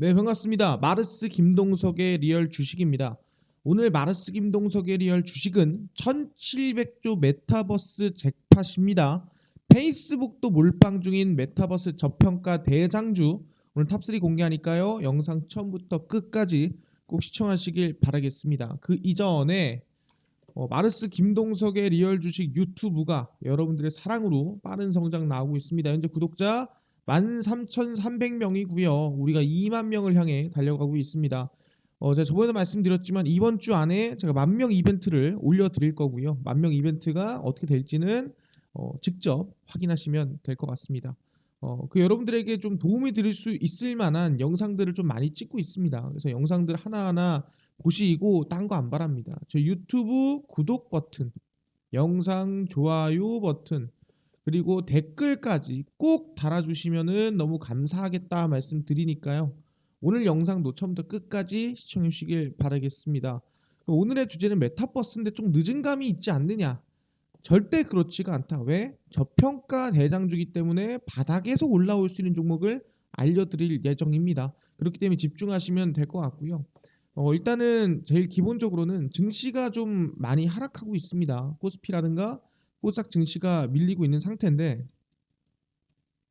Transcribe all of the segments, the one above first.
네, 반갑습니다. 마르스 김동석의 리얼 주식입니다. 오늘 마르스 김동석의 리얼 주식은 1700조 메타버스 잭팟입니다. 페이스북도 몰빵 중인 메타버스 저평가 대장주, 오늘 탑3 공개하니까요. 영상 처음부터 끝까지 꼭 시청하시길 바라겠습니다. 그 이전에 마르스 김동석의 리얼 주식 유튜브가 여러분들의 사랑으로 빠른 성장 나오고 있습니다. 현재 구독자 13,300명이고요. 우리가 2만 명을 향해 달려가고 있습니다. 제가 저번에도 말씀드렸지만 이번 주 안에 제가 10,000명 이벤트를 올려드릴 거고요. 10,000명 이벤트가 어떻게 될지는 직접 확인하시면 될 것 같습니다. 그 여러분들에게 좀 도움이 드릴 수 있을 만한 영상들을 좀 많이 찍고 있습니다. 그래서 영상들 하나하나 보시고 딴 거 안 바랍니다. 저 유튜브 구독 버튼, 영상 좋아요 버튼, 그리고 댓글까지 꼭 달아주시면은 너무 감사하겠다 말씀드리니까요. 오늘 영상도 처음부터 끝까지 시청해 주시길 바라겠습니다. 오늘의 주제는 메타버스인데 좀 늦은 감이 있지 않느냐? 절대 그렇지가 않다. 왜? 저평가 대장주기 때문에 바닥에서 올라올 수 있는 종목을 알려드릴 예정입니다. 그렇기 때문에 집중하시면 될 것 같고요. 일단은 제일 기본적으로는 증시가 좀 많이 하락하고 있습니다. 코스피라든가 코스닥 증시가 밀리고 있는 상태인데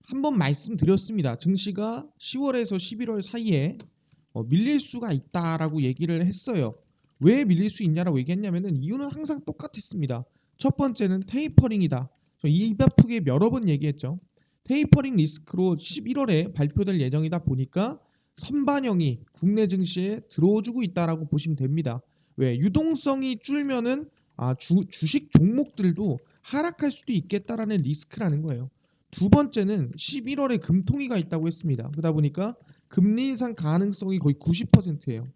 한번 말씀드렸습니다. 증시가 10월에서 11월 사이에 밀릴 수가 있다라고 얘기를 했어요. 왜 밀릴 수 있냐라고 얘기했냐면은 이유는 항상 똑같았습니다. 첫 번째는 테이퍼링이다. 입 아프게 여러 번 얘기했죠. 테이퍼링 리스크로 11월에 발표될 예정이다 보니까 선반영이 국내 증시에 들어오고 있다라고 보시면 됩니다. 왜? 유동성이 줄면은 주식 종목들도 하락할 수도 있겠다라는 리스크라는 거예요. 두 번째는 11월에 금통위가 있다고 했습니다. 그러다 보니까 금리 인상 가능성이 거의 90%예요.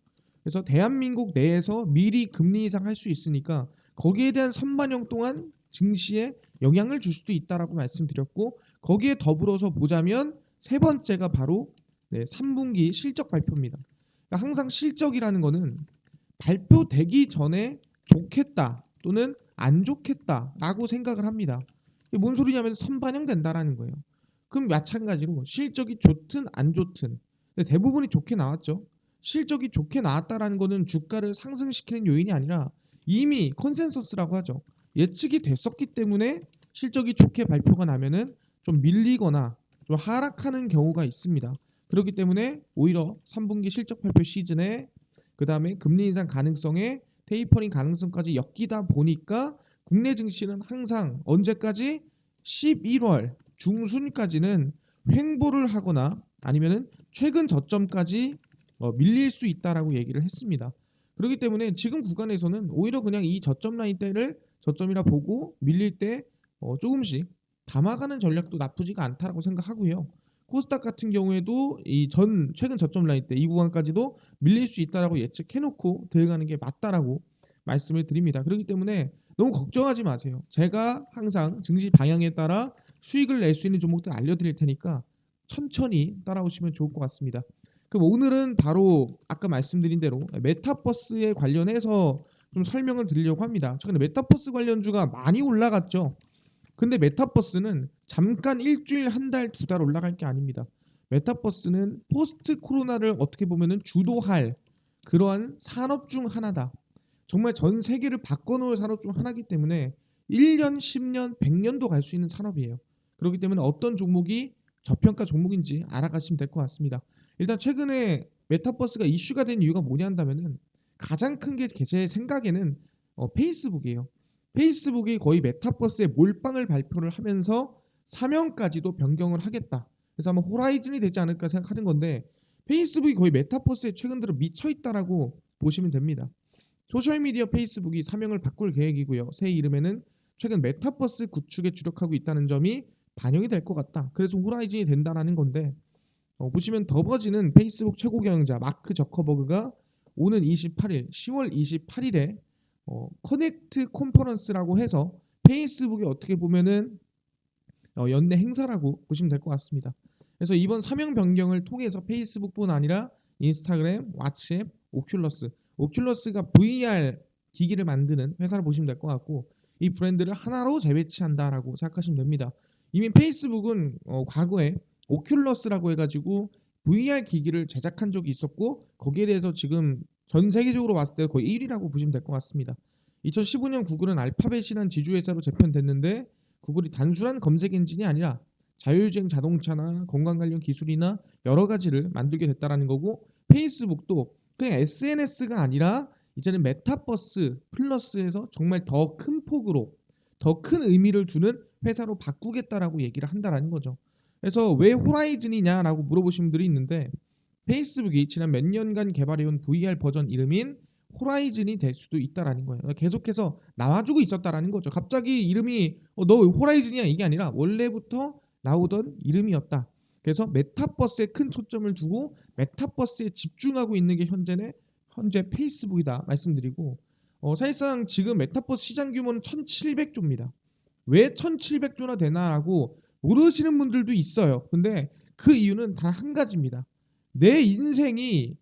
그래서 대한민국 내에서 미리 금리 인상 할 수 있으니까 거기에 대한 선반영 또한 증시에 영향을 줄 수도 있다라고 말씀드렸고, 거기에 더불어서 보자면 세 번째가 바로 3분기 실적 발표입니다. 그러니까 항상 실적이라는 거는 발표되기 전에 좋겠다 또는 안 좋겠다라고 생각을 합니다. 이게 뭔 소리냐면 선반영된다라는 거예요. 그럼 마찬가지로 실적이 좋든 안 좋든 대부분이 좋게 나왔죠. 실적이 좋게 나왔다라는 거는 주가를 상승시키는 요인이 아니라 이미 컨센서스라고 하죠. 예측이 됐었기 때문에 실적이 좋게 발표가 나면은 좀 밀리거나 좀 하락하는 경우가 있습니다. 그렇기 때문에 오히려 3분기 실적 발표 시즌에 그 다음에 금리 인상 가능성에 테이퍼링 가능성까지 엮이다 보니까 국내 증시는 항상 언제까지 11월 중순까지는 횡보를 하거나 아니면은 최근 저점까지 밀릴 수 있다라고 얘기를 했습니다. 그렇기 때문에 지금 구간에서는 오히려 그냥 이 저점 라인대를 저점이라 보고 밀릴 때 조금씩 담아가는 전략도 나쁘지가 않다라고 생각하고요. 코스닥 같은 경우에도 이 최근 저점 라인 때 이 구간까지도 밀릴 수 있다라고 예측해놓고 들어가는 게 맞다라고 말씀을 드립니다. 그렇기 때문에 너무 걱정하지 마세요. 제가 항상 증시 방향에 따라 수익을 낼 수 있는 종목들 알려드릴 테니까 천천히 따라오시면 좋을 것 같습니다. 그럼 오늘은 바로 아까 말씀드린 대로 메타버스에 관련해서 좀 설명을 드리려고 합니다. 최근에 메타버스 관련주가 많이 올라갔죠. 근데 메타버스는 잠깐 일주일, 한 달, 두 달 올라갈 게 아닙니다. 메타버스는 포스트 코로나를 어떻게 보면은 주도할 그러한 산업 중 하나다. 정말 전 세계를 바꿔놓을 산업 중 하나이기 때문에 1년, 10년, 100년도 갈 수 있는 산업이에요. 그렇기 때문에 어떤 종목이 저평가 종목인지 알아가시면 될 것 같습니다. 일단 최근에 메타버스가 이슈가 된 이유가 뭐냐 한다면은 가장 큰 게 제 생각에는 페이스북이에요. 페이스북이 거의 메타버스의 몰빵을 발표를 하면서 사명까지도 변경을 하겠다. 그래서 아마 호라이즌이 되지 않을까 생각하는 건데 페이스북이 거의 메타버스에 최근 들어 미쳐 있다라고 보시면 됩니다. 소셜미디어 페이스북이 사명을 바꿀 계획이고요. 새 이름에는 최근 메타버스 구축에 주력하고 있다는 점이 반영이 될 것 같다. 그래서 호라이즌이 된다라는 건데 보시면 더버지는 페이스북 최고 경영자 마크 저커버그가 오는 28일 10월 28일에 커넥트 컨퍼런스라고 해서 페이스북이 어떻게 보면은 연내 행사라고 보시면 될 것 같습니다. 그래서 이번 사명 변경을 통해서 페이스북뿐 아니라 인스타그램, 왓츠앱, 오큘러스가 VR 기기를 만드는 회사를 보시면 될 것 같고 이 브랜드를 하나로 재배치한다라고 생각하시면 됩니다. 이미 페이스북은 과거에 오큘러스라고 해가지고 VR 기기를 제작한 적이 있었고 거기에 대해서 지금 전 세계적으로 봤을 때 거의 1위라고 보시면 될 것 같습니다. 2015년 구글은 알파벳이라는 지주회사로 재편됐는데 구글이 단순한 검색 엔진이 아니라 자율주행 자동차나 건강 관련 기술이나 여러 가지를 만들게 됐다라는 거고 페이스북도 그냥 SNS가 아니라 이제는 메타버스 플러스에서 정말 더 큰 폭으로 더 큰 의미를 두는 회사로 바꾸겠다라고 얘기를 한다라는 거죠. 그래서 왜 호라이즌이냐라고 물어보신 분들이 있는데 페이스북이 지난 몇 년간 개발해온 VR 버전 이름인 호라이즌이 될 수도 있다라는 거예요. 계속해서 나와주고 있었다라는 거죠. 갑자기 이름이 너 호라이즌이야 이게 아니라 원래부터 나오던 이름이었다. 그래서 메타버스에 큰 초점을 두고 메타버스에 집중하고 있는 게 현재 페이스북이다 말씀드리고 사실상 지금 메타버스 시장 규모는 1,700조입니다. 왜 1,700조나 되나라고 모르시는 분들도 있어요. 근데 그 이유는 단 한 가지입니다. 내 인생이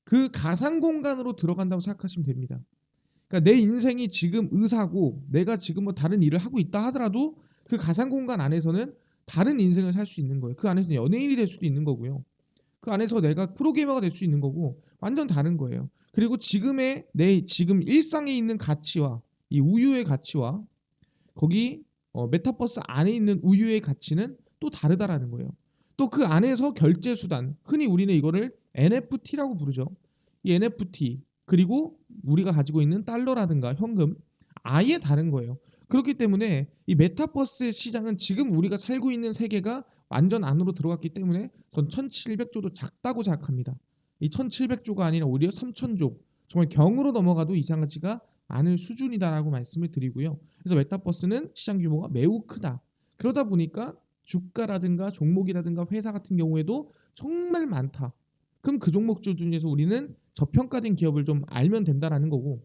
그 가상 공간으로 들어간다고 생각하시면 됩니다. 그러니까 내 인생이 지금 의사고 내가 지금 뭐 다른 일을 하고 있다 하더라도 그 가상 공간 안에서는 다른 인생을 살 수 있는 거예요. 그 안에서 연예인이 될 수도 있는 거고요. 그 안에서 내가 프로게이머가 될 수 있는 거고 완전 다른 거예요. 그리고 지금의 내 지금 일상에 있는 가치와 이 우유의 가치와 거기 메타버스 안에 있는 우유의 가치는 또 다르다라는 거예요. 또 그 안에서 결제 수단, 흔히 우리는 이거를 NFT라고 부르죠. 이 NFT 그리고 우리가 가지고 있는 달러라든가 현금 아예 다른 거예요. 그렇기 때문에 이 메타버스의 시장은 지금 우리가 살고 있는 세계가 완전 안으로 들어갔기 때문에 전 1,700조도 작다고 생각합니다. 이 1,700조가 아니라 오히려 3,000조 정말 경으로 넘어가도 이상하지가 않을 수준이다라고 말씀을 드리고요. 그래서 메타버스는 시장 규모가 매우 크다. 그러다 보니까 주가라든가 종목이라든가 회사 같은 경우에도 정말 많다. 그럼 그 종목주 중에서 우리는 저평가된 기업을 좀 알면 된다라는 거고.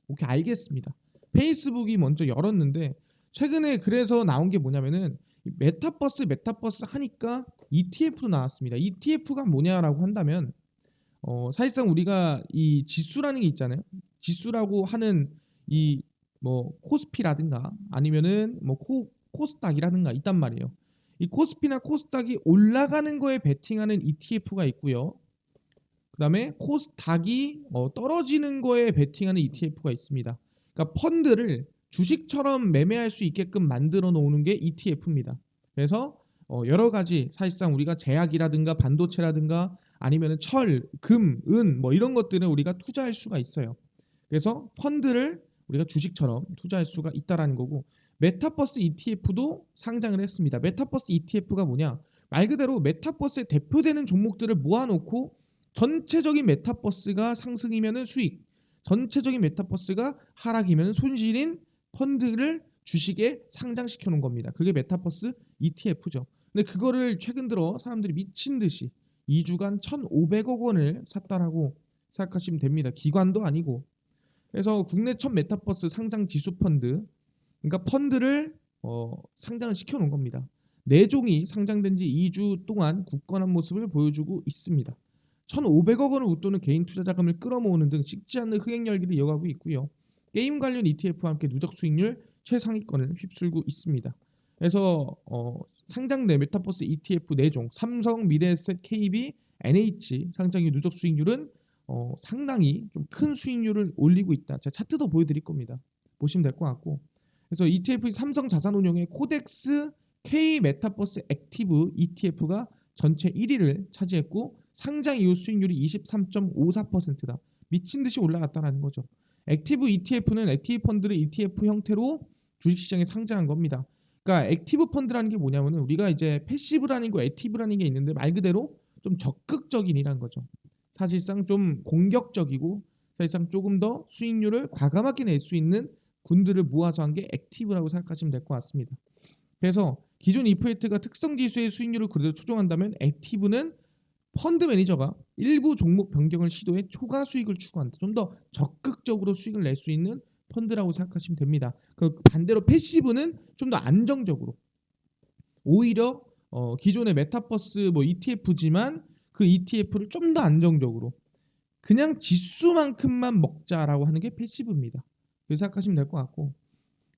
오케이 알겠습니다. 페이스북이 먼저 열었는데 최근에 그래서 나온 게 뭐냐면은 메타버스 하니까 ETF도 나왔습니다. ETF가 뭐냐라고 한다면 사실상 우리가 이 지수라는 게 있잖아요. 지수라고 하는 이 뭐 코스피라든가 아니면은 뭐 코스닥이라든가 있단 말이에요. 이 코스피나 코스닥이 올라가는 거에 베팅하는 ETF가 있고요. 그다음에 코스닥이 떨어지는 거에 베팅하는 ETF가 있습니다. 그러니까 펀드를 주식처럼 매매할 수 있게끔 만들어 놓는 게 ETF입니다. 그래서 여러 가지 사실상 우리가 제약이라든가 반도체라든가 아니면 철, 금, 은 뭐 이런 것들은 우리가 투자할 수가 있어요. 그래서 펀드를 우리가 주식처럼 투자할 수가 있다라는 거고 메타버스 ETF도 상장을 했습니다. 메타버스 ETF가 뭐냐? 말 그대로 메타버스에 대표되는 종목들을 모아놓고 전체적인 메타버스가 상승이면은 수익, 전체적인 메타버스가 하락이면 손실인 펀드를 주식에 상장시켜 놓은 겁니다. 그게 메타버스 ETF죠. 근데 그거를 최근 들어 사람들이 미친 듯이 2주간 1,500억 원을 샀다라고 생각하시면 됩니다. 기관도 아니고. 그래서 국내 첫 메타버스 상장 지수 펀드, 그러니까 펀드를 상장을 시켜 놓은 겁니다. 4종이 상장된 지 2주 동안 굳건한 모습을 보여주고 있습니다. 1,500억 원을 웃도는 개인 투자 자금을 끌어모으는 등 식지 않는 흥행 열기를 이어가고 있고요. 게임 관련 ETF와 함께 누적 수익률 최상위권을 휩쓸고 있습니다. 그래서 상장된 메타버스 ETF 4종 삼성, 미래에셋, KB, NH 상장의 누적 수익률은 상당히 좀 큰 수익률을 올리고 있다. 제가 차트도 보여드릴 겁니다. 보시면 될 것 같고. 그래서 ETF 삼성 자산운용의 코덱스 K 메타버스 액티브 ETF가 전체 1위를 차지했고 상장 이후 수익률이 23.54%다. 미친 듯이 올라갔다는 거죠. 액티브 ETF는 액티브 펀드를 ETF 형태로 주식시장에 상장한 겁니다. 그러니까 액티브 펀드라는 게 뭐냐면은 우리가 이제 패시브라는 거, 액티브라는 게 있는데 말 그대로 좀 적극적인이란 거죠. 사실상 좀 공격적이고 사실상 조금 더 수익률을 과감하게 낼 수 있는 군들을 모아서 한 게 액티브라고 생각하시면 될 것 같습니다. 그래서 기존 ETF가 특성 지수의 수익률을 그대로 초정한다면 액티브는 펀드 매니저가 일부 종목 변경을 시도해 초과 수익을 추구한다. 좀 더 적극적으로 수익을 낼 수 있는 펀드라고 생각하시면 됩니다. 그 반대로 패시브는 좀 더 안정적으로 오히려 기존의 메타버스 뭐 ETF지만 그 ETF를 좀 더 안정적으로 그냥 지수만큼만 먹자라고 하는 게 패시브입니다. 그렇게 생각하시면 될 것 같고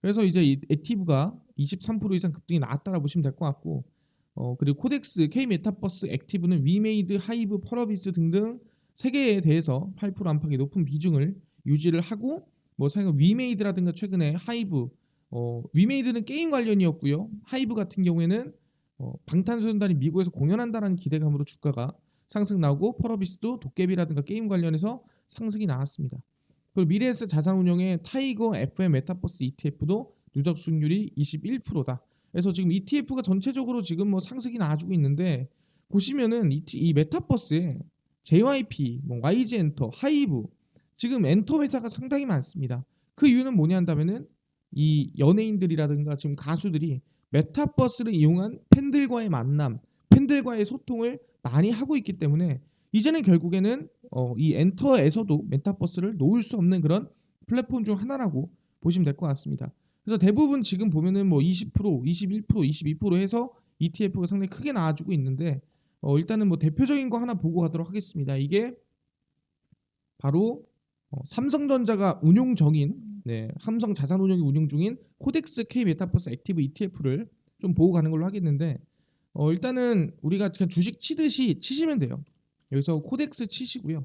그래서 이제 이 액티브가 23% 이상 급등이 나왔다라고 보시면 될 것 같고 그리고 코덱스, K 메타버스 액티브는 위메이드, 하이브, 펄어비스 등등 3개에 대해서 8% 안팎의 높은 비중을 유지를 하고 뭐 사실 위메이드라든가 최근에 하이브, 위메이드는 게임 관련이었고요. 하이브 같은 경우에는 방탄소년단이 미국에서 공연한다는 기대감으로 주가가 상승 나오고, 펄어비스도 도깨비라든가 게임 관련해서 상승이 나왔습니다. 그리고 미래에셋 자산운용의 타이거 FM 메타버스 ETF도 누적 수익률이 21%다. 그래서 지금 ETF가 전체적으로 지금 뭐 상승이 나와주고 있는데, 보시면은 이 메타버스에 JYP, 뭐 YG 엔터, 하이브, 지금 엔터 회사가 상당히 많습니다. 그 이유는 뭐냐 한다면은 이 연예인들이라든가 지금 가수들이 메타버스를 이용한 팬들과의 만남, 팬들과의 소통을 많이 하고 있기 때문에 이제는 결국에는 이 엔터에서도 메타버스를 놓을 수 없는 그런 플랫폼 중 하나라고 보시면 될 것 같습니다. 그래서 대부분 지금 보면은 뭐 20%, 21%, 22% 해서 ETF가 상당히 크게 나와주고 있는데, 일단은 뭐 대표적인 거 하나 보고 가도록 하겠습니다. 이게 바로 삼성전자가 운용 중인, 삼성 자산운용이 운용 중인 코덱스 K 메타버스 액티브 ETF를 좀 보고 가는 걸로 하겠는데, 일단은 우리가 그냥 주식 치듯이 치시면 돼요. 여기서 코덱스 치시고요.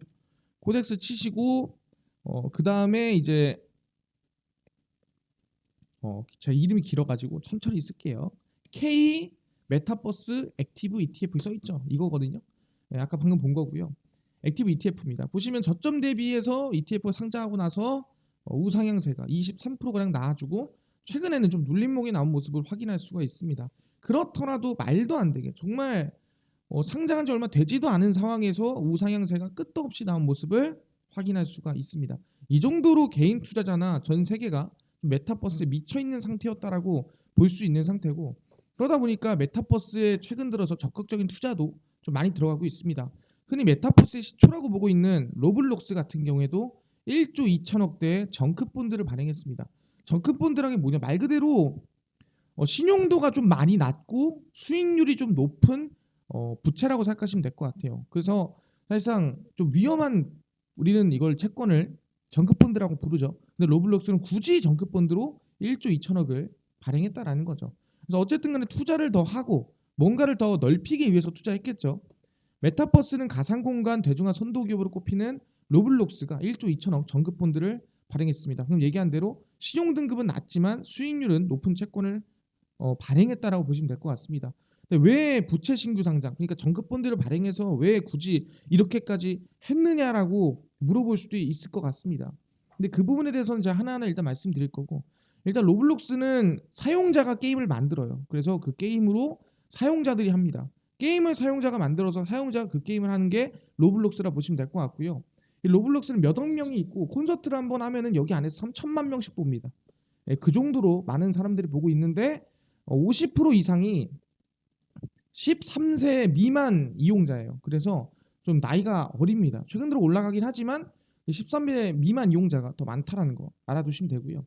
코덱스 치시고 그 다음에 이제 제 이름이 길어가지고 천천히 쓸게요. K 메타버스 액티브 ETF 써있죠. 이거거든요. 아까 방금 본 거고요. 액티브 ETF입니다. 보시면 저점 대비해서 ETF가 상장하고 나서 우상향세가 23%가량 나와주고, 최근에는 좀 눌림목이 나온 모습을 확인할 수가 있습니다. 그렇더라도 말도 안 되게 정말 상장한 지 얼마 되지도 않은 상황에서 우상향세가 끝도 없이 나온 모습을 확인할 수가 있습니다. 이 정도로 개인 투자자나 전 세계가 메타버스에 미쳐 있는 상태였다라고 볼 수 있는 상태고, 그러다 보니까 메타버스에 최근 들어서 적극적인 투자도 좀 많이 들어가고 있습니다. 흔히 메타버스의 시초라고 보고 있는 로블록스 같은 경우에도 1조 2천억대의 정크본드를 발행했습니다. 정크본드라는 게 뭐냐, 말 그대로 신용도가 좀 많이 낮고 수익률이 좀 높은 부채라고 생각하시면 될 것 같아요. 그래서 사실상 좀 위험한, 우리는 이걸 채권을 정크본드라고 부르죠. 근데 로블록스는 굳이 정크본드로 1조 2천억을 발행했다라는 거죠. 그래서 어쨌든 간에 투자를 더 하고 뭔가를 더 넓히기 위해서 투자했겠죠. 메타버스는 가상공간 대중화 선도기업으로 꼽히는 로블록스가 1조 2천억 정크본드를 발행했습니다. 그럼 얘기한 대로 신용 등급은 낮지만 수익률은 높은 채권을 발행했다라고 보시면 될 것 같습니다. 근데 왜 부채 신규 상장, 그러니까 정크본드를 발행해서 왜 굳이 이렇게까지 했느냐라고 물어볼 수도 있을 것 같습니다. 근데 그 부분에 대해서는 제가 하나하나 일단 말씀드릴 거고, 일단 로블록스는 사용자가 게임을 만들어요. 그래서 그 게임으로 사용자들이 합니다. 게임을 사용자가 만들어서 사용자가 그 게임을 하는 게 로블록스라 보시면 될 것 같고요. 이 로블록스는 몇억 명이 있고 콘서트를 한번 하면은 여기 안에서 3천만 명씩 봅니다. 그 정도로 많은 사람들이 보고 있는데 50% 이상이 13세 미만 이용자예요. 그래서 좀 나이가 어립니다. 최근 들어 올라가긴 하지만 13세 미만 이용자가 더 많다라는 거 알아두시면 되고요.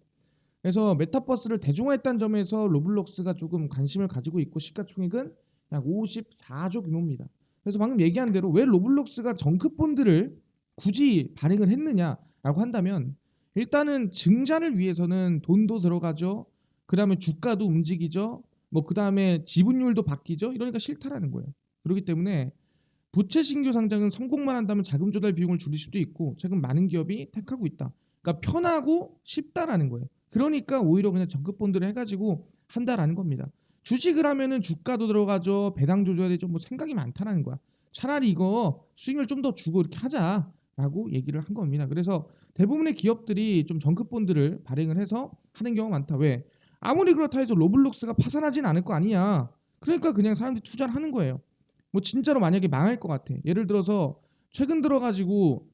그래서 메타버스를 대중화했다는 점에서 로블록스가 조금 관심을 가지고 있고, 시가총액은 약 54조 규모입니다. 그래서 방금 얘기한 대로 왜 로블록스가 정크본드를 굳이 발행을 했느냐라고 한다면, 일단은 증자를 위해서는 돈도 들어가죠. 그 다음에 주가도 움직이죠. 뭐 그 다음에 지분율도 바뀌죠. 이러니까 싫다라는 거예요. 그렇기 때문에 부채 신규 상장은 성공만 한다면 자금 조달 비용을 줄일 수도 있고 최근 많은 기업이 택하고 있다. 그러니까 편하고 쉽다라는 거예요. 그러니까 오히려 그냥 적극본드를 해가지고 한다라는 겁니다. 주식을 하면은 주가도 들어가죠. 배당 조절이 되죠. 뭐 생각이 많다라는 거야. 차라리 이거 수익률 좀 더 주고 이렇게 하자라고 얘기를 한 겁니다. 그래서 대부분의 기업들이 좀 정크본드를 발행을 해서 하는 경우가 많다. 왜? 아무리 그렇다 해서 로블록스가 파산하진 않을 거 아니야. 그러니까 그냥 사람들이 투자를 하는 거예요. 뭐 진짜로 만약에 망할 것 같아. 예를 들어서 최근 들어가지고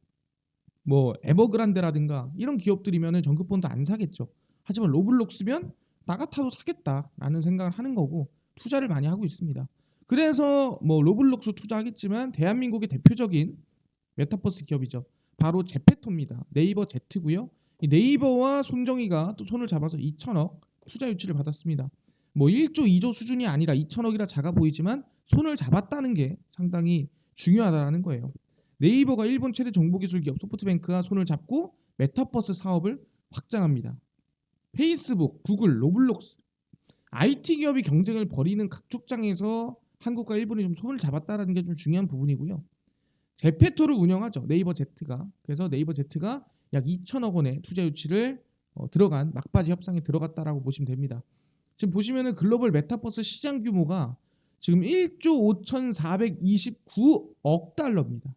뭐 에버그란데라든가 이런 기업들이면은 정크본드 안 사겠죠. 하지만 로블록스면 나 같아도 사겠다라는 생각을 하는 거고 투자를 많이 하고 있습니다. 그래서 뭐 로블록스 투자하겠지만 대한민국의 대표적인 메타버스 기업이죠. 바로 제페토입니다. 네이버 제트고요. 이 네이버와 손정희가 또 손을 잡아서 2천억 투자 유치를 받았습니다. 뭐 1조, 2조 수준이 아니라 2천억이라 작아 보이지만 손을 잡았다는 게 상당히 중요하다는 거예요. 네이버가 일본 최대 정보기술 기업 소프트뱅크와 손을 잡고 메타버스 사업을 확장합니다. 페이스북, 구글, 로블록스, IT 기업이 경쟁을 벌이는 각 축장에서 한국과 일본이 좀 손을 잡았다라는 게 좀 중요한 부분이고요. 제페토를 운영하죠. 네이버 Z가. 그래서 네이버 Z가 약 2천억 원의 투자 유치를 들어간 막바지 협상에 들어갔다라고 보시면 됩니다. 지금 보시면은 글로벌 메타버스 시장 규모가 지금 1조 5,429억 달러입니다.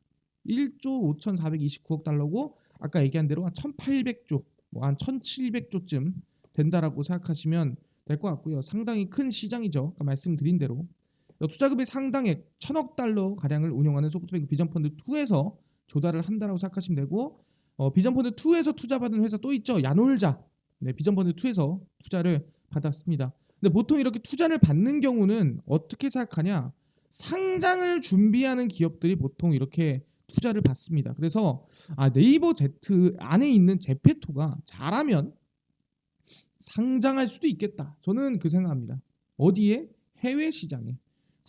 1조 5,429억 달러고 아까 얘기한 대로 한 1,800조, 뭐 한 1,700조쯤 된다라고 생각하시면 될 것 같고요. 상당히 큰 시장이죠. 아까 말씀드린 대로. 투자금의 상당액 1,000억 달러 가량을 운영하는 소프트뱅크 비전펀드 2에서 조달을 한다라고 생각하시면 되고 비전펀드 2에서 투자받은 회사 또 있죠. 야놀자. 네, 비전펀드 2에서 투자를 받았습니다. 근데 보통 이렇게 투자를 받는 경우는 어떻게 생각하냐? 상장을 준비하는 기업들이 보통 이렇게 투자를 받습니다. 그래서 네이버 Z 안에 있는 제페토가 잘하면 상장할 수도 있겠다. 저는 그 생각합니다. 어디에? 해외 시장에.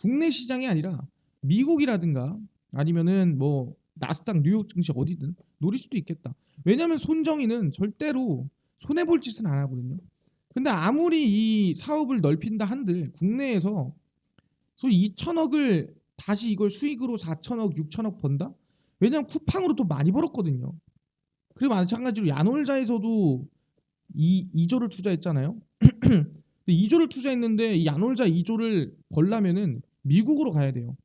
국내 시장이 아니라 미국이라든가 아니면은 뭐 나스닥 뉴욕 증시 어디든 노릴 수도 있겠다. 왜냐하면 손정희는 절대로 손해 볼 짓은 안 하거든요. 근데 아무리 이 사업을 넓힌다 한들 국내에서 소위 2천억을 다시 이걸 수익으로 4천억, 6천억 번다? 왜냐면 쿠팡으로 또 많이 벌었거든요. 그리고 마찬가지로 야놀자에서도 2조를 투자했잖아요. 2조를 투자했는데 이 야놀자 2조를 벌려면은 미국으로 가야 돼요.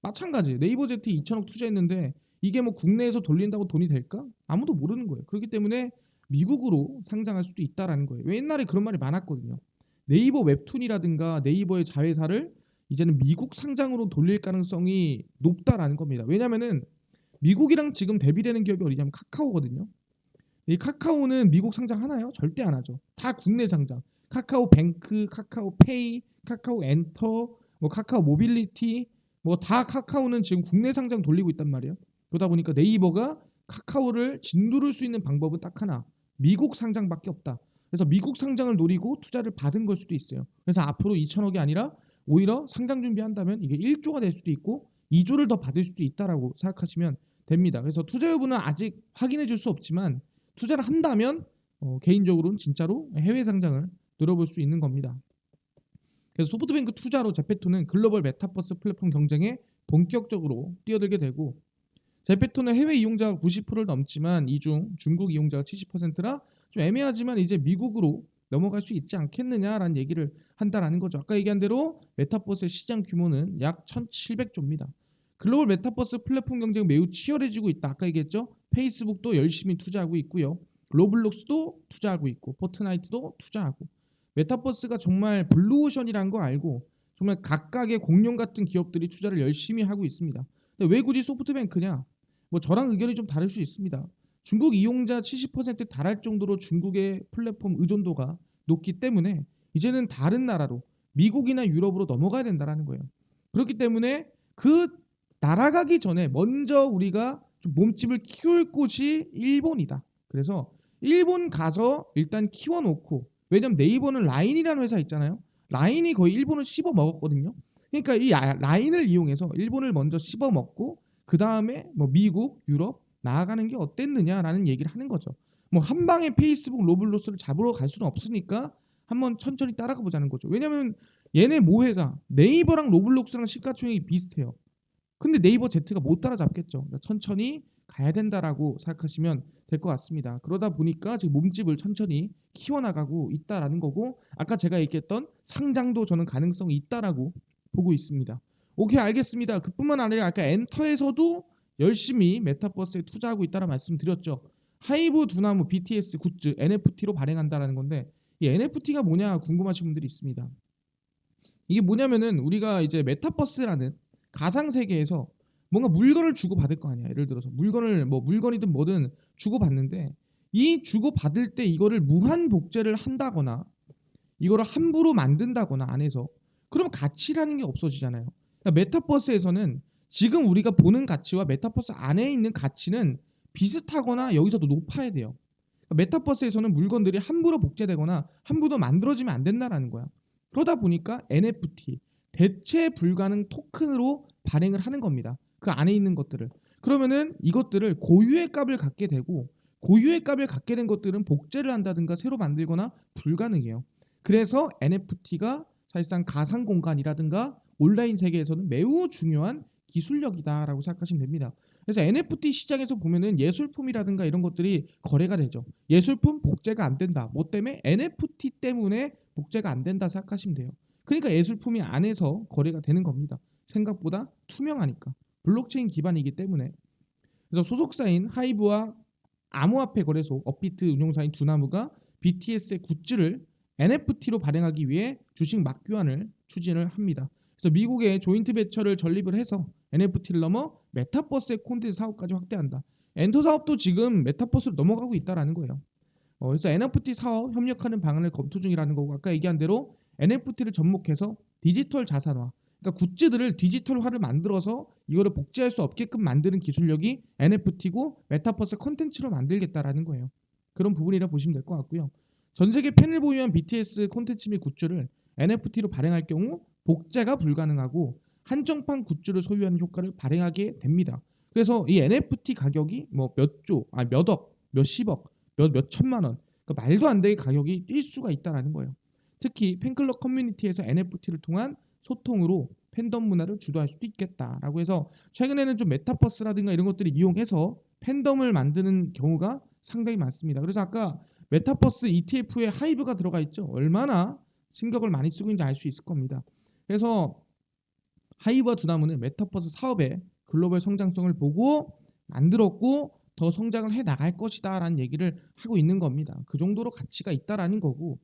마찬가지 네이버 Z 2천억 투자했는데 이게 뭐 국내에서 돌린다고 돈이 될까? 아무도 모르는 거예요. 그렇기 때문에 미국으로 상장할 수도 있다라는 거예요. 왜 옛날에 그런 말이 많았거든요. 네이버 웹툰이라든가 네이버의 자회사를 이제는 미국 상장으로 돌릴 가능성이 높다라는 겁니다. 왜냐면은 미국이랑 지금 대비되는 기업이 어디냐면 카카오거든요. 이 카카오는 미국 상장 하나요? 절대 안 하죠. 다 국내 상장. 카카오 뱅크, 카카오 페이, 카카오 엔터, 뭐 카카오 모빌리티, 뭐 다 카카오는 지금 국내 상장 돌리고 있단 말이에요. 그러다 보니까 네이버가 카카오를 진두를 수 있는 방법은 딱 하나. 미국 상장밖에 없다. 그래서 미국 상장을 노리고 투자를 받은 걸 수도 있어요. 그래서 앞으로 2천억이 아니라 오히려 상장 준비한다면 이게 1조가 될 수도 있고 2조를 더 받을 수도 있다라고 생각하시면 됩니다. 그래서 투자 여부는 아직 확인해 줄 수 없지만 투자를 한다면 개인적으로는 진짜로 해외 상장을 노려볼 수 있는 겁니다. 그래서 소프트뱅크 투자로 제페토는 글로벌 메타버스 플랫폼 경쟁에 본격적으로 뛰어들게 되고 제페토는 해외 이용자가 90%를 넘지만 이 중 중국 이용자가 70%라 좀 애매하지만 이제 미국으로 넘어갈 수 있지 않겠느냐라는 얘기를 한다라는 거죠. 아까 얘기한 대로 메타버스의 시장 규모는 약 1,700조입니다. 글로벌 메타버스 플랫폼 경쟁이 매우 치열해지고 있다. 아까 얘기했죠. 페이스북도 열심히 투자하고 있고요. 로블록스도 투자하고 있고 포트나이트도 투자하고 메타버스가 정말 블루오션이라는 거 알고 정말 각각의 공룡 같은 기업들이 투자를 열심히 하고 있습니다. 근데 왜 굳이 소프트뱅크냐? 뭐 저랑 의견이 좀 다를 수 있습니다. 중국 이용자 70%에 달할 정도로 중국의 플랫폼 의존도가 높기 때문에 이제는 다른 나라로 미국이나 유럽으로 넘어가야 된다라는 거예요. 그렇기 때문에 그 날아가기 전에 먼저 우리가 좀 몸집을 키울 곳이 일본이다. 그래서 일본 가서 일단 키워놓고 왜냐면 네이버는 라인이라는 회사 있잖아요. 라인이 거의 일본을 씹어 먹었거든요. 그러니까 이 라인을 이용해서 일본을 먼저 씹어 먹고 그 다음에 뭐 미국, 유럽 나아가는 게 어땠느냐라는 얘기를 하는 거죠. 뭐 한 방에 페이스북, 로블록스를 잡으러 갈 수는 없으니까 한번 천천히 따라가 보자는 거죠. 왜냐면 얘네 모회사 네이버랑 로블록스랑 시가총액이 비슷해요. 근데 네이버 Z가 못 따라잡겠죠. 그러니까 천천히 가야 된다라고 생각하시면 될 것 같습니다. 그러다 보니까 지금 몸집을 천천히 키워나가고 있다라는 거고 아까 제가 얘기했던 상장도 저는 가능성이 있다라고 보고 있습니다. 오케이 알겠습니다. 그뿐만 아니라 아까 엔터에서도 열심히 메타버스에 투자하고 있다라 말씀드렸죠. 하이브 두나무 BTS 굿즈 NFT로 발행한다라는 건데 이 NFT가 뭐냐 궁금하신 분들이 있습니다. 이게 뭐냐면은 우리가 이제 메타버스라는 가상 세계에서 뭔가 물건을 주고 받을 거 아니야. 예를 들어서 물건을 뭐 물건이든 뭐든 주고 받는데 이 주고 받을 때 이거를 무한 복제를 한다거나 이거를 함부로 만든다거나 안에서 그럼 가치라는 게 없어지잖아요. 그러니까 메타버스에서는 지금 우리가 보는 가치와 메타버스 안에 있는 가치는 비슷하거나 여기서도 높아야 돼요. 그러니까 메타버스에서는 물건들이 함부로 복제되거나 함부로 만들어지면 안 된다라는 거야. 그러다 보니까 NFT 대체 불가능 토큰으로 발행을 하는 겁니다. 그 안에 있는 것들을. 그러면은 이것들을 고유의 값을 갖게 되고 고유의 값을 갖게 된 것들은 복제를 한다든가 새로 만들거나 불가능해요. 그래서 NFT가 사실상 가상 공간이라든가 온라인 세계에서는 매우 중요한 기술력이다라고 생각하시면 됩니다. 그래서 NFT 시장에서 보면은 예술품이라든가 이런 것들이 거래가 되죠. 예술품 복제가 안 된다. 뭐 때문에? NFT 때문에 복제가 안 된다 생각하시면 돼요. 그러니까 예술품이 안에서 거래가 되는 겁니다. 생각보다 투명하니까. 블록체인 기반이기 때문에. 그래서 소속사인 하이브와 암호화폐 거래소 업비트 운용사인 두나무가 BTS의 굿즈를 NFT로 발행하기 위해 주식 맞교환을 추진을 합니다. 그래서 미국의 조인트 베처를 전립을 해서 NFT를 넘어 메타버스의 콘텐츠 사업까지 확대한다. 엔터 사업도 지금 메타버스로 넘어가고 있다라는 거예요. 그래서 NFT 사업 협력하는 방안을 검토 중이라는 거고, 아까 얘기한 대로 NFT를 접목해서 디지털 자산화, 그러니까 굿즈들을 디지털화를 만들어서 이거를 복제할 수 없게끔 만드는 기술력이 NFT고 메타버스 콘텐츠로 만들겠다라는 거예요. 그런 부분이라 보시면 될 것 같고요. 전 세계 팬을 보유한 BTS 콘텐츠 및 굿즈를 NFT로 발행할 경우 복제가 불가능하고 한정판 굿즈를 소유하는 효과를 발행하게 됩니다. 그래서 이 NFT 가격이 뭐 몇 조, 몇 억, 몇십억, 몇 천만 원, 그러니까 말도 안 되게 가격이 뛸 수가 있다라는 거예요. 특히 팬클럽 커뮤니티에서 NFT를 통한 소통으로 팬덤 문화를 주도할 수도 있겠다라고 해서 최근에는 좀 메타버스라든가 이런 것들을 이용해서 팬덤을 만드는 경우가 상당히 많습니다. 그래서 아까 메타버스 ETF에 하이브가 들어가 있죠. 얼마나 신경을 많이 쓰고 있는지 알 수 있을 겁니다. 그래서 하이브와 두나무는 메타버스 사업의 글로벌 성장성을 보고 만들었고 더 성장을 해 나갈 것이다 라는 얘기를 하고 있는 겁니다. 그 정도로 가치가 있다라는 거고,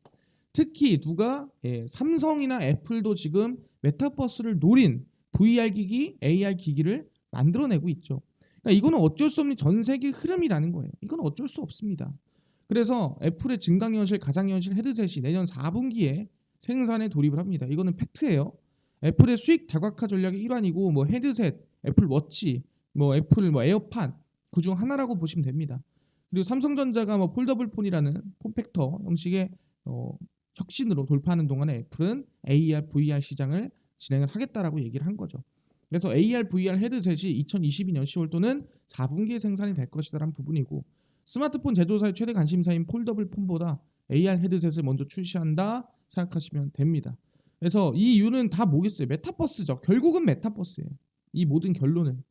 특히 누가 삼성이나 애플도 지금 메타버스를 노린 VR 기기, AR 기기를 만들어내고 있죠. 그러니까 이거는 어쩔 수 없는 전 세계 흐름이라는 거예요. 이건 어쩔 수 없습니다. 그래서 애플의 증강현실, 가상현실 헤드셋이 내년 4분기에 생산에 돌입을 합니다. 이거는 팩트예요. 애플의 수익 다각화 전략의 일환이고, 뭐 헤드셋, 애플 워치, 뭐 애플 뭐 에어팟 그중 하나라고 보시면 됩니다. 그리고 삼성전자가 뭐 폴더블 폰이라는 폼팩터 형식의 혁신으로 돌파하는 동안에 애플은 AR, VR 시장을 진행을 하겠다라고 얘기를 한 거죠. 그래서 AR, VR 헤드셋이 2022년 10월 또는 4분기에 생산이 될 것이라는 부분이고, 스마트폰 제조사의 최대 관심사인 폴더블 폰보다 AR 헤드셋을 먼저 출시한다 생각하시면 됩니다. 그래서 이 이유는 다 뭐겠어요? 메타버스죠. 결국은 메타버스예요. 이 모든 결론은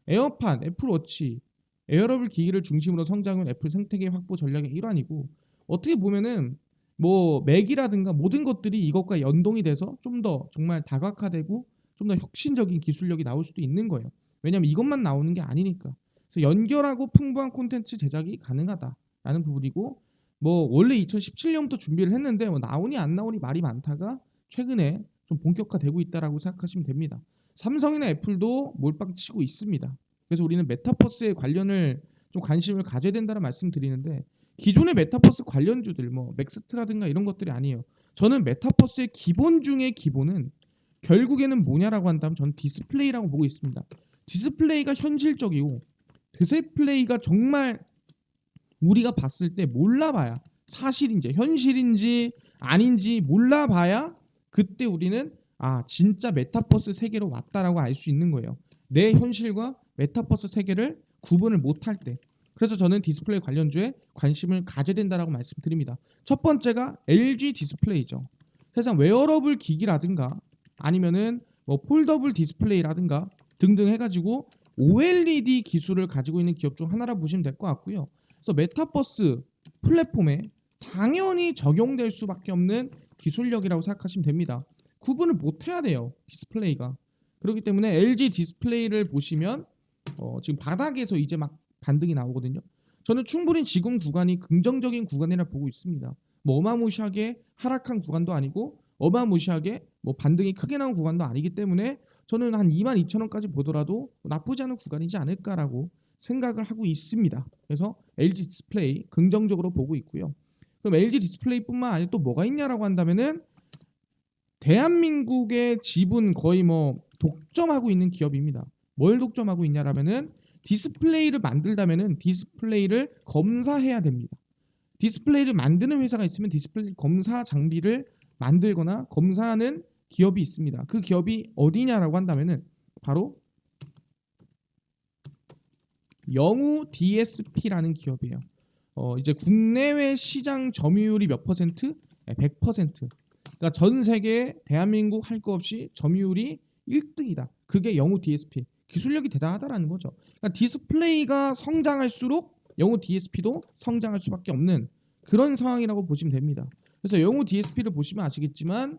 에어팟, 애플워치, 에어러블 기기를 중심으로 성장한 애플 생태계 확보 전략의 일환이고, 어떻게 보면은 뭐 맥이라든가 모든 것들이 이것과 연동이 돼서 좀 더 정말 다각화되고 좀 더 혁신적인 기술력이 나올 수도 있는 거예요. 왜냐하면 이것만 나오는 게 아니니까. 그래서 연결하고 풍부한 콘텐츠 제작이 가능하다라는 부분이고, 뭐 원래 2017년부터 준비를 했는데 뭐 나오니 안 나오니 말이 많다가 최근에 좀 본격화되고 있다라고 생각하시면 됩니다. 삼성이나 애플도 몰빵치고 있습니다. 그래서 우리는 메타버스에 관련을 좀 관심을 가져야 된다는 말씀드리는데, 기존의 메타버스 관련주들 뭐 맥스트라든가 이런 것들이 아니에요. 저는 메타버스의 기본 중의 기본은 결국에는 뭐냐라고 한다면 저는 디스플레이라고 보고 있습니다. 디스플레이가 현실적이고 디스플레이가 정말 우리가 봤을 때 몰라봐야 사실인지 현실인지 아닌지 몰라봐야 그때 우리는 진짜 메타버스 세계로 왔다라고 알 수 있는 거예요. 내 현실과 메타버스 세계를 구분을 못할 때. 그래서 저는 디스플레이 관련주에 관심을 가져야 된다라고 말씀드립니다. 첫 번째가 LG 디스플레이죠. 세상 웨어러블 기기라든가 아니면은 뭐 폴더블 디스플레이라든가 등등 해가지고 OLED 기술을 가지고 있는 기업 중 하나라 보시면 될 것 같고요. 그래서 메타버스 플랫폼에 당연히 적용될 수밖에 없는 기술력이라고 생각하시면 됩니다. 구분을 못 해야 돼요, 디스플레이가. 그렇기 때문에 LG 디스플레이를 보시면 지금 바닥에서 이제 막 반등이 나오거든요. 저는 충분히 지금 구간이 긍정적인 구간이라 보고 있습니다. 뭐 어마무시하게 하락한 구간도 아니고 어마무시하게 뭐 반등이 크게 나온 구간도 아니기 때문에 저는 한 22,000원까지 보더라도 나쁘지 않은 구간이지 않을까라고 생각을 하고 있습니다. 그래서 LG 디스플레이 긍정적으로 보고 있고요. 그럼 LG 디스플레이뿐만 아니라 또 뭐가 있냐라고 한다면은 대한민국의 지분 거의 뭐 독점하고 있는 기업입니다. 뭘 독점하고 있냐라면은 디스플레이를 만들다면은 디스플레이를 검사해야 됩니다. 디스플레이를 만드는 회사가 있으면 디스플레이 검사 장비를 만들거나 검사하는 기업이 있습니다. 그 기업이 어디냐라고 한다면은 바로 영우 DSP라는 기업이에요. 이제 국내외 시장 점유율이 몇 퍼센트? 100%. 그러니까 전 세계 대한민국 할 거 없이 점유율이 1등이다. 그게 영우 DSP. 기술력이 대단하다라는 거죠. 그러니까 디스플레이가 성장할수록 영우 DSP도 성장할 수밖에 없는 그런 상황이라고 보시면 됩니다. 그래서 영우 DSP를 보시면 아시겠지만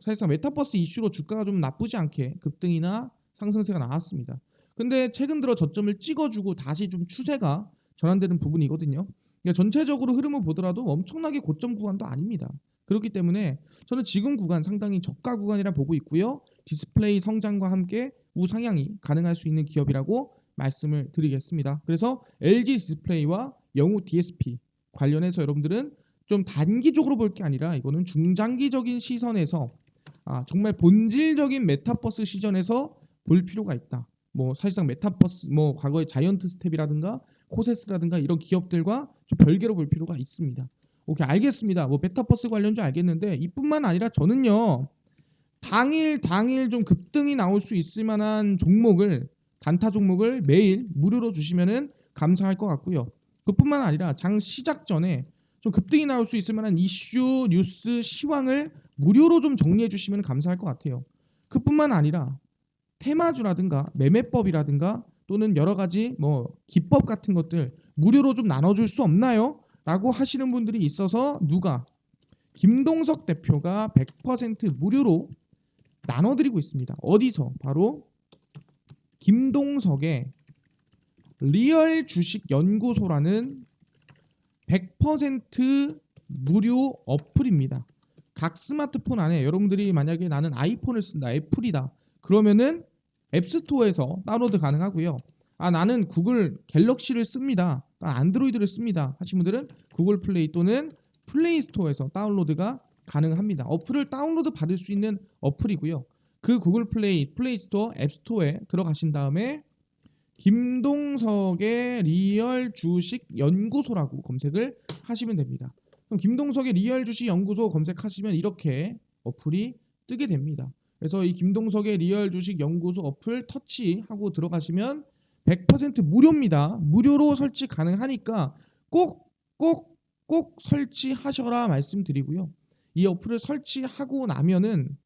사실상 메타버스 이슈로 주가가 좀 나쁘지 않게 급등이나 상승세가 나왔습니다. 근데 최근 들어 저점을 찍어주고 다시 좀 추세가 전환되는 부분이거든요. 그러니까 전체적으로 흐름을 보더라도 엄청나게 고점 구간도 아닙니다. 그렇기 때문에 저는 지금 구간 상당히 저가 구간이라 보고 있고요. 디스플레이 성장과 함께 우상향이 가능할 수 있는 기업이라고 말씀을 드리겠습니다. 그래서 LG 디스플레이와 영우 DSP 관련해서 여러분들은 좀 단기적으로 볼 게 아니라 이거는 중장기적인 시선에서 정말 본질적인 메타버스 시전에서 볼 필요가 있다. 뭐 사실상 메타버스 뭐 과거의 자이언트 스텝이라든가 코세스라든가 이런 기업들과 좀 별개로 볼 필요가 있습니다. 오케이, 알겠습니다. 뭐 메타버스 관련주 알겠는데 이뿐만 아니라 저는요 당일 좀 급등이 나올 수 있을 만한 종목을 단타 종목을 매일 무료로 주시면은 감사할 것 같고요. 그뿐만 아니라 장 시작 전에 좀 급등이 나올 수 있을 만한 이슈, 뉴스, 시황을 무료로 좀 정리해 주시면 감사할 것 같아요. 그뿐만 아니라 테마주라든가 매매법이라든가 또는 여러 가지 뭐 기법 같은 것들 무료로 좀 나눠줄 수 없나요? 라고 하시는 분들이 있어서 김동석 대표가 100% 무료로 나눠드리고 있습니다. 어디서? 바로 김동석의 리얼 주식 연구소라는 100% 무료 어플입니다. 각 스마트폰 안에 여러분들이 만약에 나는 아이폰을 쓴다, 애플이다. 그러면은 앱스토어에서 다운로드 가능하고요. 나는 구글 갤럭시를 씁니다. 안드로이드를 씁니다. 하신 분들은 구글 플레이 또는 플레이 스토어에서 다운로드가 가능합니다. 어플을 다운로드 받을 수 있는 어플이고요. 그 구글 플레이 스토어, 앱 스토어에 들어가신 다음에 김동석의 리얼 주식 연구소라고 검색을 하시면 됩니다. 그럼 김동석의 리얼 주식 연구소 검색하시면 이렇게 어플이 뜨게 됩니다. 그래서 이 김동석의 리얼 주식 연구소 어플 터치하고 들어가시면 100% 무료입니다. 무료로 설치 가능하니까 꼭 설치하셔라 말씀드리고요. 이 어플을 설치하고 나면은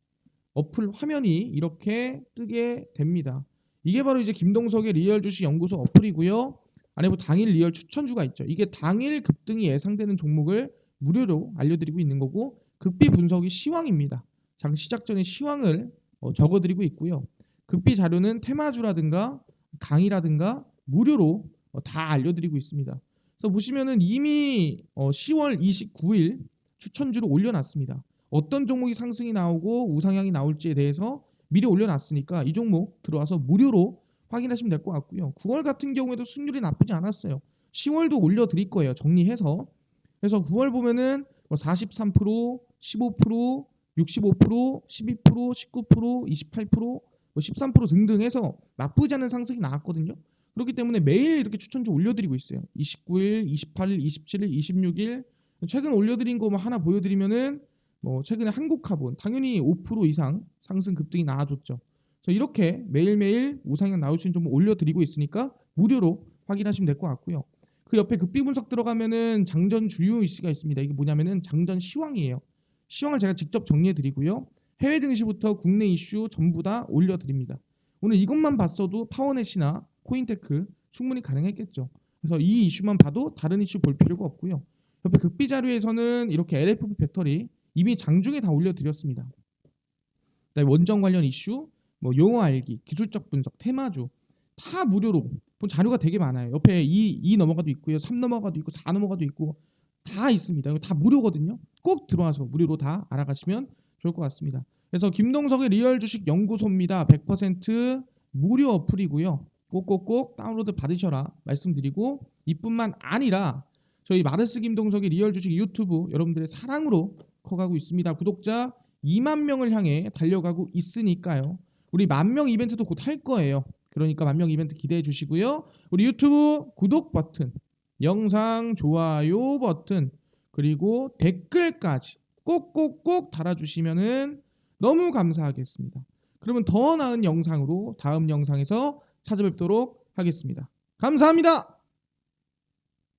어플 화면이 이렇게 뜨게 됩니다. 이게 바로 이제 김동석의 리얼 주식 연구소 어플이고요. 안에 뭐 당일 리얼 추천주가 있죠. 이게 당일 급등이 예상되는 종목을 무료로 알려드리고 있는 거고, 급비 분석이 시황입니다. 장 시작 전에 시황을 적어드리고 있고요. 급비 자료는 테마주라든가 강의라든가 무료로 다 알려드리고 있습니다. 그래서 보시면은 이미 10월 29일 추천주를 올려놨습니다. 어떤 종목이 상승이 나오고 우상향이 나올지에 대해서 미리 올려놨으니까 이 종목 들어와서 무료로 확인하시면 될 것 같고요. 9월 같은 경우에도 수익률이 나쁘지 않았어요. 10월도 올려드릴 거예요. 정리해서. 그래서 9월 보면은 43%, 15%, 65%, 12%, 19%, 28%, 13% 등등 해서 나쁘지 않은 상승이 나왔거든요. 그렇기 때문에 매일 이렇게 추천주 올려드리고 있어요. 29일, 28일, 27일, 26일 최근 올려드린 거 하나 보여드리면은 최근에 한국화본 당연히 5% 이상 상승 급등이 나와줬죠. 그래서 이렇게 매일매일 우상향 나올 수 있는 종목 올려드리고 있으니까 무료로 확인하시면 될 것 같고요. 그 옆에 급비 분석 들어가면은 장전 주요 이슈가 있습니다. 이게 뭐냐면은 장전 시황이에요. 시황을 제가 직접 정리해드리고요. 해외 증시부터 국내 이슈 전부 다 올려드립니다. 오늘 이것만 봤어도 파워넷이나 코인테크 충분히 가능했겠죠. 그래서 이 이슈만 봐도 다른 이슈 볼 필요가 없고요. 옆에 급비 자료에서는 이렇게 LFP 배터리 이미 장중에 다 올려드렸습니다. 원전 관련 이슈, 용어 알기, 기술적 분석, 테마주 다 무료로 자료가 되게 많아요. 옆에 2 넘어가도 있고요, 3 넘어가도 있고, 4 넘어가도 있고 다 있습니다. 다 무료거든요. 꼭 들어와서 무료로 다 알아가시면 좋을 것 같습니다. 그래서 김동석의 리얼 주식 연구소입니다. 100% 무료 어플이고요. 꼭 다운로드 받으셔라 말씀드리고, 이뿐만 아니라 저희 마르스 김동석의 리얼 주식 유튜브 여러분들의 사랑으로 커가고 있습니다. 구독자 2만 명을 향해 달려가고 있으니까요. 우리 10,000명 이벤트도 곧 할 거예요. 그러니까 10,000명 이벤트 기대해 주시고요. 우리 유튜브 구독 버튼, 영상 좋아요 버튼, 그리고 댓글까지 꼭 달아주시면은 너무 감사하겠습니다. 그러면 더 나은 영상으로 다음 영상에서 찾아뵙도록 하겠습니다. 감사합니다.